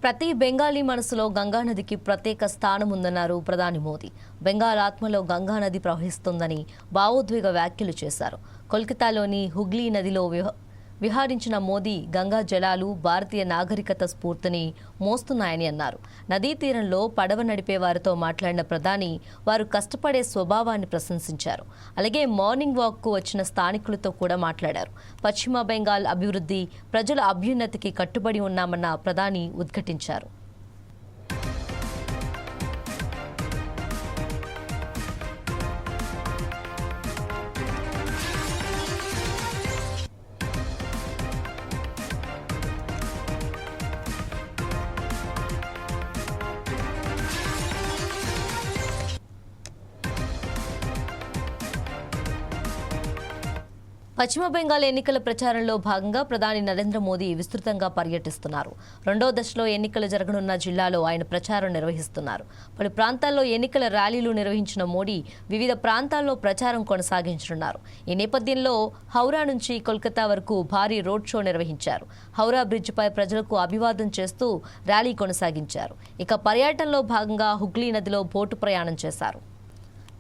ప్రతి బెంగాలీ మనసులో గంగానదికి ప్రత్యేక స్థానం ఉందన్నారు ప్రధాని మోదీ. బెంగాల్ ఆత్మలో గంగానది ప్రవహిస్తుందని భావోద్వేగ వ్యాఖ్యలు చేశారు. కోల్కతాలోని హుగ్లీ నదిలో విహరించిన మోదీ గంగా జలాలు భారతీయ నాగరికత స్ఫూర్తిని మోస్తున్నాయని అన్నారు. నదీ తీరంలో పడవ నడిపే వారితో మాట్లాడిన ప్రధాని వారు కష్టపడే స్వభావాన్ని ప్రశంసించారు. అలాగే మార్నింగ్ వాక్కు వచ్చిన స్థానికులతో కూడా మాట్లాడారు. పశ్చిమ బెంగాల్ అభివృద్ధి, ప్రజల అభ్యున్నతికి కట్టుబడి ఉన్నామన్న ప్రధాని ఉద్ఘాటించారు. పశ్చిమ బెంగాల్ ఎన్నికల ప్రచారంలో భాగంగా ప్రధాని నరేంద్ర మోదీ విస్తృతంగా పర్యటిస్తున్నారు. రెండో దశలో ఎన్నికలు జరగనున్న జిల్లాలో ఆయన ప్రచారం నిర్వహిస్తున్నారు. పలు ప్రాంతాల్లో ఎన్నికల ర్యాలీలు నిర్వహించిన మోదీ వివిధ ప్రాంతాల్లో ప్రచారం కొనసాగించనున్నారు. ఈ నేపథ్యంలో హౌరా నుంచి కోల్కతా వరకు భారీ రోడ్ షో నిర్వహించారు. హౌరా బ్రిడ్జిపై ప్రజలకు అభివాదం చేస్తూ ర్యాలీ కొనసాగించారు. ఇక పర్యటనలో భాగంగా హుగ్లీ నదిలో బోటు ప్రయాణం చేశారు.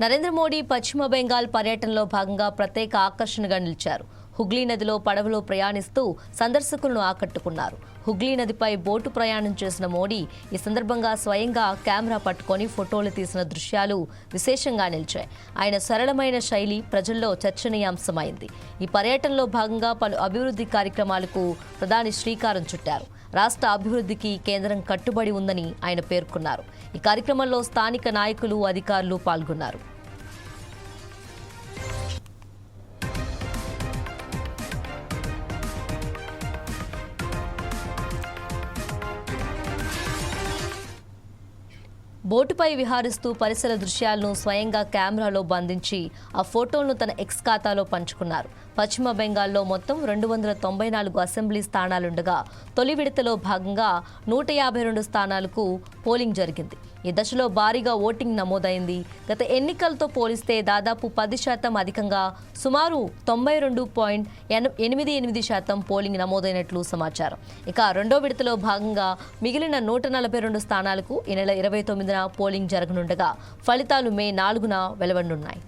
నరేంద్ర మోదీ పశ్చిమ బెంగాల్ పర్యటనలో భాగంగా ప్రత్యేక ఆకర్షణగా నిలిచారు. హుగ్లీ నదిలో పడవలో ప్రయాణిస్తూ సందర్శకులను ఆకట్టుకున్నారు. హుగ్లీ నదిపై బోటు ప్రయాణం చేసిన మోదీ ఈ సందర్భంగా స్వయంగా కెమెరా పట్టుకొని ఫోటోలు తీసిన దృశ్యాలు విశేషంగా నిలిచాయి. ఆయన సరళమైన శైలి ప్రజల్లో చర్చనీయాంశమైంది. ఈ పర్యటనలో భాగంగా పలు అభివృద్ధి కార్యక్రమాలకు ప్రధాని శ్రీకారం చుట్టారు. రాష్ట్ర అభివృద్ధికి కేంద్రం కట్టుబడి ఉందని ఆయన పేర్కొన్నారు. ఈ కార్యక్రమంలో స్థానిక నాయకులు, అధికారులు పాల్గొన్నారు. బోటుపై విహరిస్తూ పరిసర దృశ్యాలను స్వయంగా కెమెరాలో బంధించి ఆ ఫోటోలను తన ఎక్స్ ఖాతాలో పంచుకున్నారు. పశ్చిమ బెంగాల్లో మొత్తం 294 అసెంబ్లీ స్థానాలుండగా తొలి విడతలో భాగంగా 152 స్థానాలకు పోలింగ్ జరిగింది. ఈ దశలో భారీగా ఓటింగ్ నమోదైంది. గత ఎన్నికలతో పోలిస్తే దాదాపు 10% అధికంగా సుమారు 92.88% పోలింగ్ నమోదైనట్లు సమాచారం. ఇక రెండో విడతలో భాగంగా మిగిలిన 142 స్థానాలకు ఈ నెల 29న పోలింగ్ జరగనుండగా ఫలితాలు మే 4న వెలువడనున్నాయి.